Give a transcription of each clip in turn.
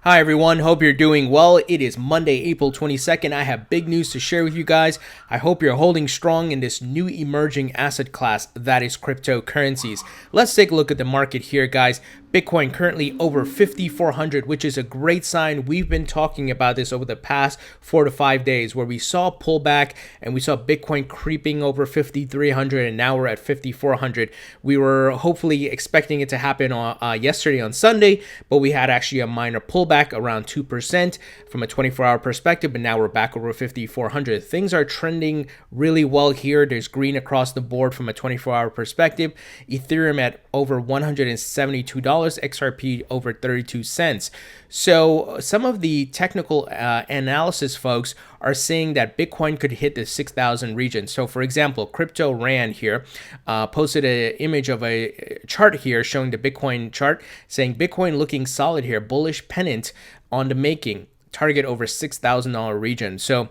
Hi everyone, hope you're doing well. It is Monday, April 22nd. I have big news to share with you guys. I hope you're holding strong in this new emerging asset class that is cryptocurrencies. Let's take a look at the market here, guys. Bitcoin currently over 5,400, which is a great sign. We've been talking about this over the past 4 to 5 days where we saw a pullback and we saw Bitcoin creeping over 5,300 and now we're at 5,400. We were hopefully expecting it to happen on yesterday on Sunday, but we had actually a minor pullback around 2% from a 24-hour perspective, but now we're back over 5,400. Things are trending really well here. There's green across the board from a 24-hour perspective. Ethereum at over $172. XRP over 32 cents. So some of the technical analysis folks are saying that Bitcoin could hit the 6,000 region. So for example, Crypto Rand here posted an image of a chart here showing the Bitcoin chart saying Bitcoin looking solid here, bullish pennant on the making, target over $6,000 region. So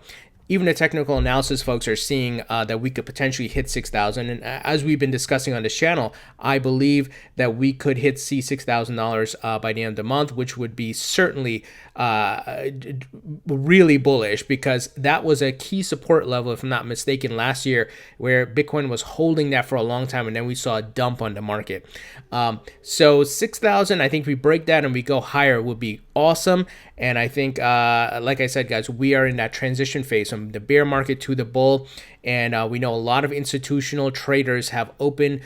even the technical analysis folks are seeing that we could potentially hit 6,000. And as we've been discussing on this channel, I believe that we could hit $6,000 by the end of the month, which would be certainly really bullish because that was a key support level, if I'm not mistaken, last year where Bitcoin was holding that for a long time and then we saw a dump on the market. So 6,000, I think if we break that and we go higher would be awesome. And I think, like I said, guys, we are in that transition phase from the bear market to the bull. And we know a lot of institutional traders have open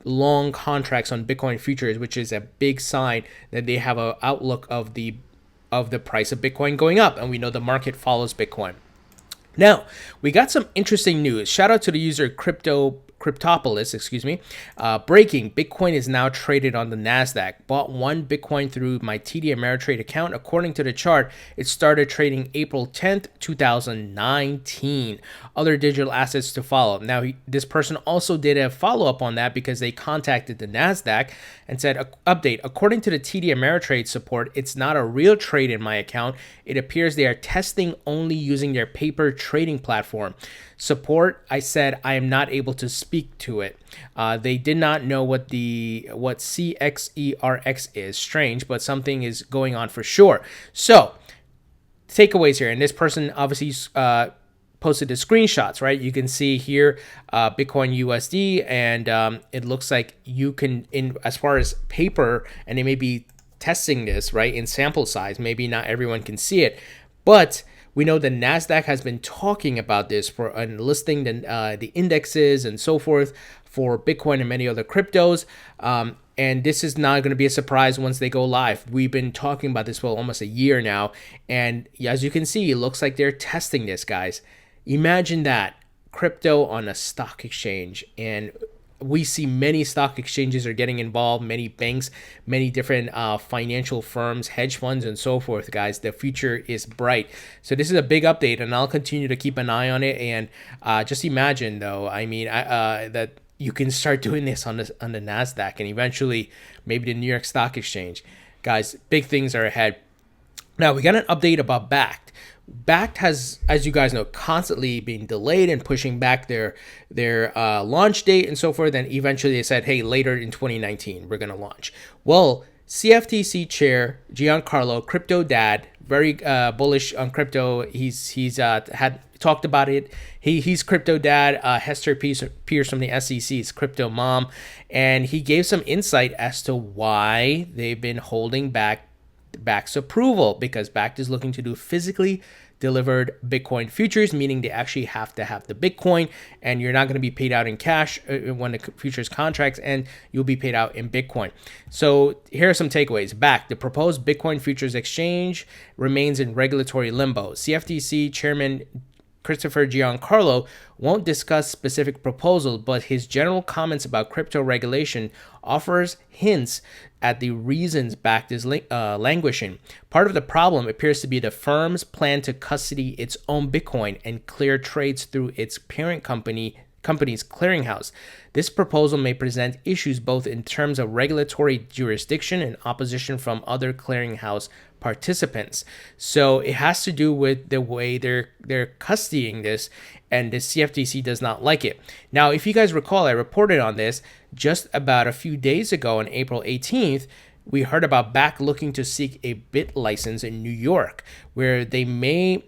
long contracts on Bitcoin futures, which is a big sign that they have an outlook of the price of Bitcoin going up. And we know the market follows Bitcoin. Now, we got some interesting news. Shout out to the user Cryptopolis, breaking, Bitcoin is now traded on the Nasdaq. Bought one Bitcoin through my TDAmeritrade account. According to the chart, it started trading April 10th, 2019. Other digital assets to follow. Now, this person also did a follow-up on that because they contacted the Nasdaq and said, update, according to the TDAmeritrade support, it's not a real trade in my account. It appears they are testing only using their paper trading platform. Support, I said I am not able to speak to it. They did not know what CXERX is. Strange, but something is going on for sure. So, takeaways here, and this person obviously posted the screenshots, right? You can see here Bitcoin USD, and it looks like you can, as far as paper, and they may be testing this, right, in sample size. Maybe not everyone can see it, but we know the Nasdaq has been talking about this for listing the indexes and so forth for Bitcoin and many other cryptos. And this is not going to be a surprise once they go live. We've been talking about this for almost a year now. And as you can see, it looks like they're testing this, guys. Imagine that, crypto on a stock exchange. And we see many stock exchanges are getting involved, many banks, many different financial firms, hedge funds, and so forth, guys. The future is bright. So this is a big update, and I'll continue to keep an eye on it. And just imagine, though, I mean, that you can start doing this on the Nasdaq and eventually maybe the New York Stock Exchange. Guys, big things are ahead. Now, we got an update about Bakkt. Bakkt has, as you guys know, constantly been delayed and pushing back their launch date and so forth. And eventually they said, hey, later in 2019, we're going to launch. Well, CFTC chair Giancarlo, crypto dad, very bullish on crypto. He's had talked about it. He's crypto dad. Hester Pierce from the SEC's crypto mom. And he gave some insight as to why they've been holding back Bakkt's approval, because Bakkt is looking to do physically delivered Bitcoin futures, meaning they actually have to have the Bitcoin, and you're not going to be paid out in cash when the futures contracts end. You'll be paid out in Bitcoin. So here are some takeaways. Bakkt, the proposed Bitcoin futures exchange remains in regulatory limbo. CFTC chairman Christopher Giancarlo won't discuss specific proposals, but his general comments about crypto regulation offers hints at the reasons Bakkt is languishing. Part of the problem appears to be the firm's plan to custody its own Bitcoin and clear trades through its parent company's clearinghouse. This proposal may present issues both in terms of regulatory jurisdiction and opposition from other clearinghouse participants. So it has to do with the way they're custodying this, and the CFTC does not like it. Now, if you guys recall, I reported on this just about a few days ago on April 18th. we heard about Bakkt looking to seek a BIT license in New York, where they may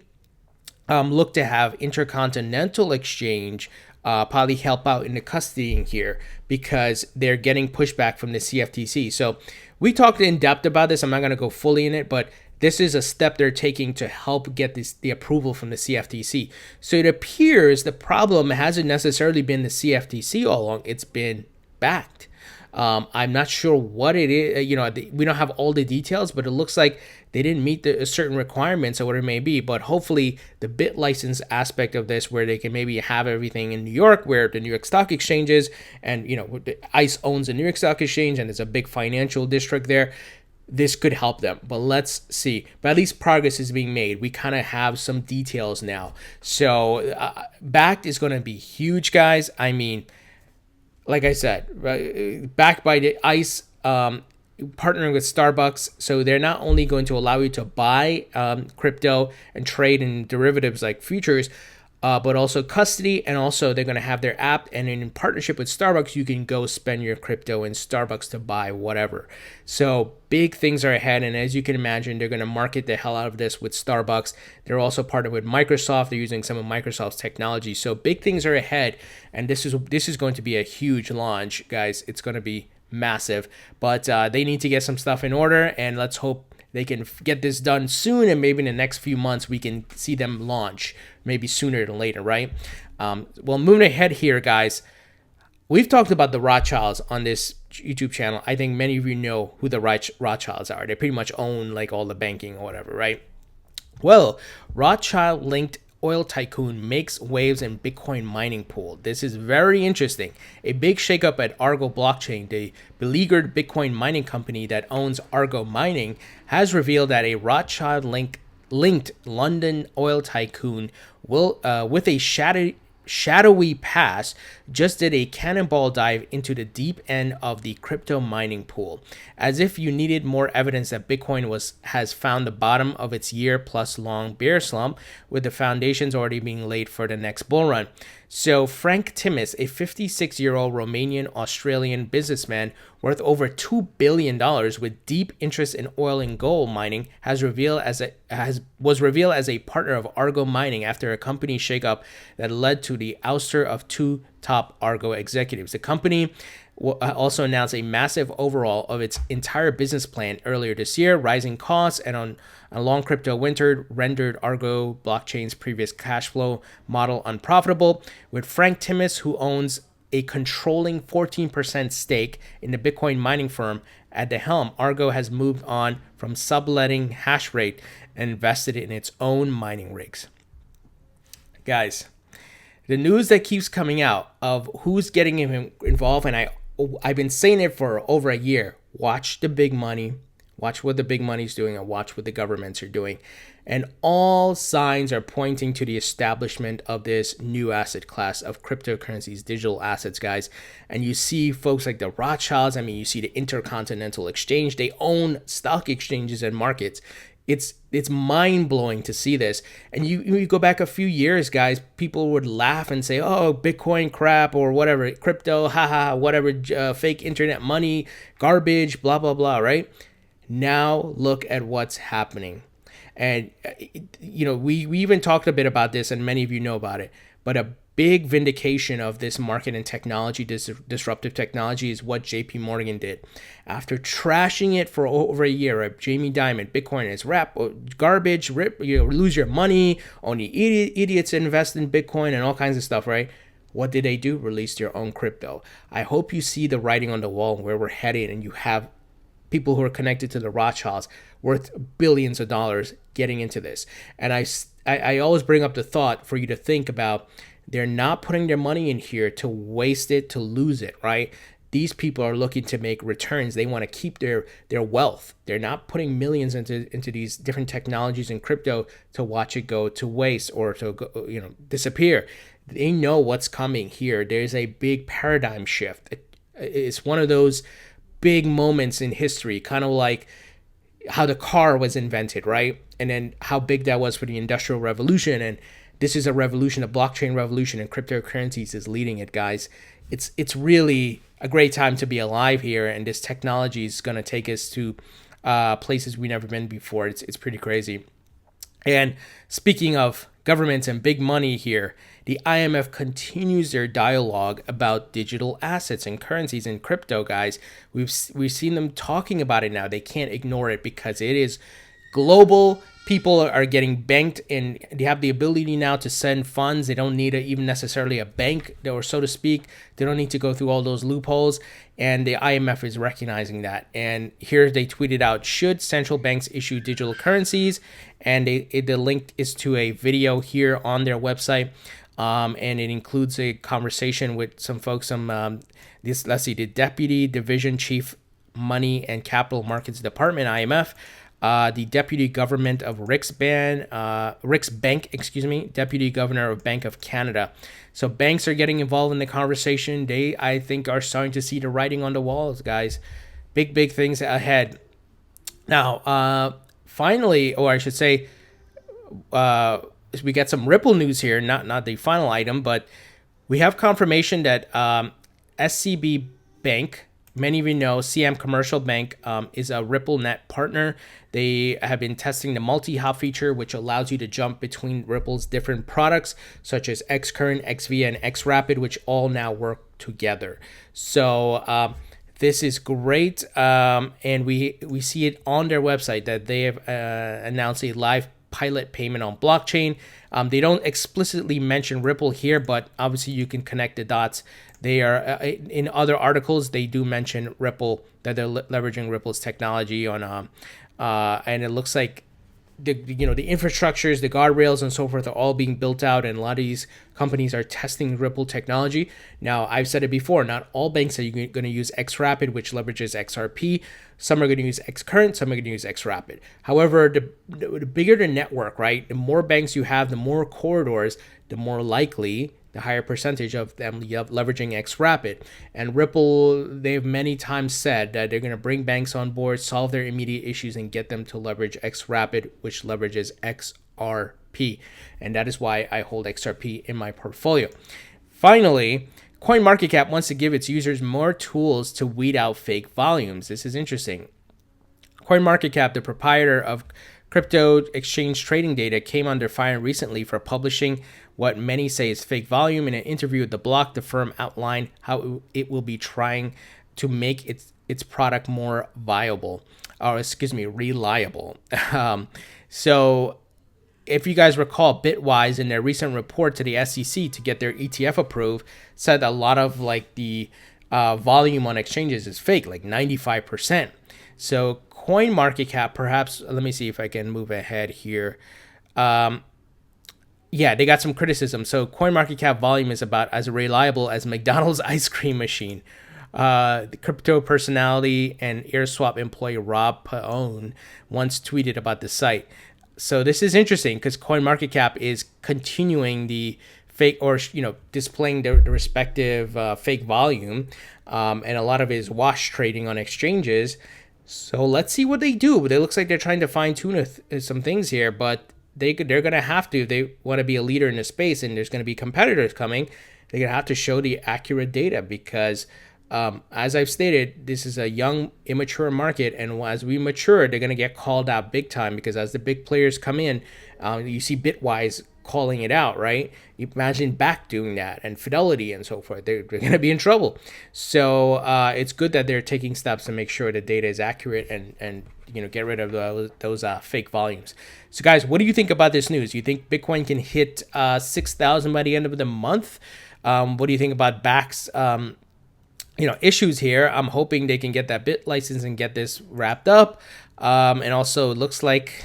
look to have intercontinental exchange probably help out in the custodying here because they're getting pushback from the CFTC. So we talked in depth about this. I'm not going to go fully in it, but this is a step they're taking to help get the approval from the CFTC. So it appears the problem hasn't necessarily been the CFTC all along. It's been Bakkt. I'm not sure what it is. We don't have all the details, but it looks like they didn't meet the certain requirements or whatever it may be. But hopefully the BIT license aspect of this, where they can maybe have everything in New York, where the New York Stock Exchange is, and ICE owns the New York Stock Exchange, and there's a big financial district there. This could help them, but let's see. But at least progress is being made. We kind of have some details now. So Bakkt is going to be huge, guys. I mean, like I said, backed by the ICE, partnering with Starbucks. So they're not only going to allow you to buy crypto and trade in derivatives like futures, but also custody, and also they're going to have their app, and in partnership with Starbucks, you can go spend your crypto in Starbucks to buy whatever. So big things are ahead, and as you can imagine, they're going to market the hell out of this with Starbucks. They're also partnered with Microsoft. They're using some of Microsoft's technology. So big things are ahead, and this is going to be a huge launch, guys. It's going to be massive, but they need to get some stuff in order, and let's hope they can get this done soon, and maybe in the next few months we can see them launch, maybe sooner than later, right? Well, moving ahead here, guys, we've talked about the Rothschilds on this YouTube channel. I think many of you know who the Rothschilds are. They pretty much own like all the banking or whatever, right? Well, Rothschild-Linked oil tycoon makes waves in Bitcoin mining pool. This is very interesting. A big shakeup at Argo Blockchain, the beleaguered Bitcoin mining company that owns Argo Mining, has revealed that a Rothschild-linked London oil tycoon will, with a shadowy past, just did a cannonball dive into the deep end of the crypto mining pool, as if you needed more evidence that Bitcoin has found the bottom of its year-plus long bear slump, with the foundations already being laid for the next bull run. So Frank Timis, a 56-year-old Romanian-Australian businessman worth over $2 billion with deep interest in oil and gold mining, was revealed as a partner of Argo Mining after a company shakeup that led to the ouster of two top Argo executives. The company also announced a massive overhaul of its entire business plan earlier this year. Rising costs and on a long crypto winter rendered Argo Blockchain's previous cash flow model unprofitable. With Frank Timis, who owns a controlling 14% stake in the Bitcoin mining firm, at the helm, Argo has moved on from subletting hash rate and invested in its own mining rigs. Guys, the news that keeps coming out of who's getting involved, and I've been saying it for over a year. Watch the big money. Watch what the big money's doing, and watch what the governments are doing. And all signs are pointing to the establishment of this new asset class of cryptocurrencies, digital assets, guys. And you see folks like the Rothschilds. I mean, you see the Intercontinental Exchange. They own stock exchanges and markets. It's mind-blowing to see this. And you go back a few years, guys, people would laugh and say, oh, Bitcoin crap or whatever, crypto, haha, whatever, fake internet money, garbage, blah, blah, blah, right? Now look at what's happening. And, we even talked a bit about this, and many of you know about it, but a big vindication of this market and technology, disruptive technology, is what JP Morgan did. After trashing it for over a year, right? Jamie Dimon, Bitcoin is garbage, lose your money, only idiots invest in Bitcoin and all kinds of stuff, right? What did they do? Release their own crypto. I hope you see the writing on the wall where we're headed, and you have people who are connected to the Rothschilds worth billions of dollars getting into this. And I always bring up the thought for you to think about, they're not putting their money in here to waste it, to lose it, right? These people are looking to make returns. They want to keep their wealth. They're not putting millions into these different technologies and crypto to watch it go to waste or to go, disappear. They know what's coming here. There's a big paradigm shift. It's one of those big moments in history, kind of like how the car was invented, right? And then how big that was for the Industrial Revolution. And this is a revolution, a blockchain revolution, and cryptocurrencies is leading it, guys. It's really a great time to be alive here, and this technology is going to take us to places we've never been before. It's pretty crazy. And speaking of governments and big money here, the IMF continues their dialogue about digital assets and currencies and crypto, guys. We've seen them talking about it now. They can't ignore it because it is global. People are getting banked, and they have the ability now to send funds. They don't need even necessarily a bank, or so to speak. They don't need to go through all those loopholes, and the IMF is recognizing that. And here they tweeted out, should central banks issue digital currencies? And the link is to a video here on their website, and it includes a conversation with some folks from the Deputy Division Chief Money and Capital Markets Department, IMF, the Deputy Government of Rick's Bank, Deputy Governor of Bank of Canada. So banks are getting involved in the conversation. They, I think, are starting to see the writing on the walls, guys. Big things ahead. Now, finally, or I should say, we get some Ripple news here. Not the final item, but we have confirmation that SCB Bank, many of you know, CM Commercial Bank, is a RippleNet partner. They have been testing the multi-hop feature, which allows you to jump between Ripple's different products, such as Xcurrent, XV, and XRapid, which all now work together. So this is great, and we see it on their website that they have announced a live pilot payment on blockchain. They don't explicitly mention Ripple here, but obviously you can connect the dots. They are in other articles, they do mention Ripple, that they're leveraging Ripple's technology on and it looks like the infrastructures, the guardrails and so forth are all being built out, and a lot of these companies are testing Ripple technology. Now, I've said it before, not all banks are going to use XRapid, which leverages XRP. Some are going to use Xcurrent, some are going to use XRapid. However, the bigger the network, right, the more banks you have, the more corridors, the more likely, the higher percentage of them leveraging XRapid. And Ripple, they've many times said that they're going to bring banks on board, solve their immediate issues, and get them to leverage XRapid, which leverages XRP. And that is why I hold XRP in my portfolio. Finally, CoinMarketCap wants to give its users more tools to weed out fake volumes. This is interesting. CoinMarketCap, the proprietor of crypto exchange trading data, came under fire recently for publishing what many say is fake volume. In an interview with The Block, the firm outlined how it will be trying to make its product more reliable. So if you guys recall, Bitwise in their recent report to the SEC to get their ETF approved said a lot of like the volume on exchanges is fake, like 95%. So CoinMarketCap, perhaps, let me see if I can move ahead here. Yeah, they got some criticism. So CoinMarketCap volume is about as reliable as McDonald's ice cream machine. The crypto personality and AirSwap employee Rob Paone once tweeted about the site. So this is interesting because CoinMarketCap is continuing the fake, or displaying the respective fake volume, and a lot of it is wash trading on exchanges. So let's see what they do. It looks like they're trying to fine tune some things here, but they're going to have to, if they want to be a leader in the space and there's going to be competitors coming, they're going to have to show the accurate data because, as I've stated, this is a young, immature market. And as we mature, they're going to get called out big time because as the big players come in, you see Bitwise calling it out, right? Imagine Bakkt doing that, and Fidelity and so forth. They're going to be in trouble. So it's good that they're taking steps to make sure the data is accurate and get rid of those fake volumes. So guys, what do you think about this news? You think Bitcoin can hit 6,000 by the end of the month? What do you think about Bakkt's issues here? I'm hoping they can get that bit license and get this wrapped up. And also, it looks like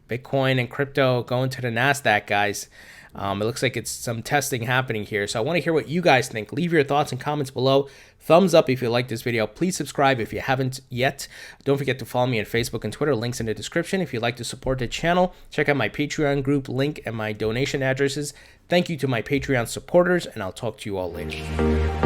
Bitcoin and crypto going to the Nasdaq, guys. It looks like it's some testing happening here. So I want to hear what you guys think. Leave your thoughts and comments below. Thumbs up if you like this video. Please subscribe if you haven't yet. Don't forget to follow me on Facebook and Twitter. Links in the description. If you'd like to support the channel, check out my Patreon group link and my donation addresses. Thank you to my Patreon supporters, and I'll talk to you all later.